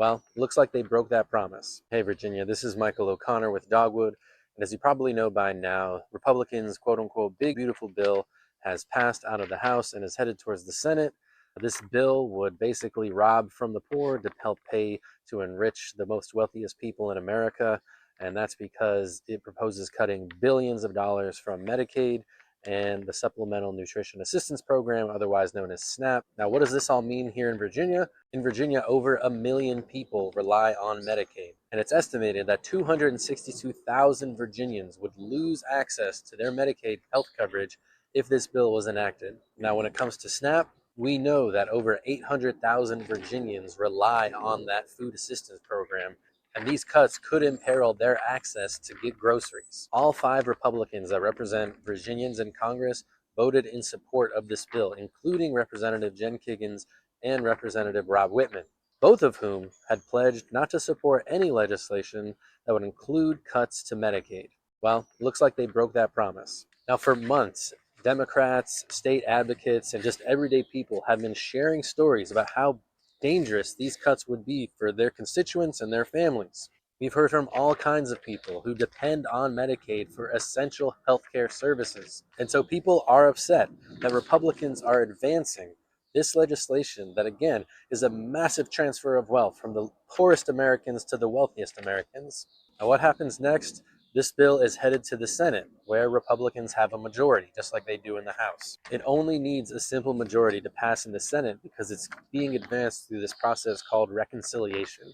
Well, looks like they broke that promise. Hey, Virginia, this is Michael O'Connor with Dogwood. And as you probably know by now, Republicans' quote unquote big beautiful bill has passed out of the House and is headed towards the Senate. This bill would basically rob from the poor to help pay to enrich the most wealthiest people in America. And that's because it proposes cutting billions of dollars from Medicaid and the Supplemental Nutrition Assistance Program, otherwise known as SNAP. Now, what does this all mean here in Virginia? In Virginia, over 1 million people rely on Medicaid, and it's estimated that 262,000 Virginians would lose access to their Medicaid health coverage if this bill was enacted. Now, when it comes to SNAP, we know that over 800,000 Virginians rely on that food assistance program, and these cuts could imperil their access to get groceries. All 5 Republicans that represent Virginians in Congress voted in support of this bill, including Representative Jen Kiggans and Representative Rob Whitman, both of whom had pledged not to support any legislation that would include cuts to Medicaid. Well, looks like they broke that promise. Now, for months, Democrats, state advocates, and just everyday people have been sharing stories about how dangerous these cuts would be for their constituents and their families. We've heard from all kinds of people who depend on Medicaid for essential healthcare services. And so people are upset that Republicans are advancing this legislation that, again, is a massive transfer of wealth from the poorest Americans to the wealthiest Americans. Now, what happens next? This bill is headed to the Senate, where Republicans have a majority, just like they do in the House. It only needs a simple majority to pass in the Senate because it's being advanced through this process called reconciliation.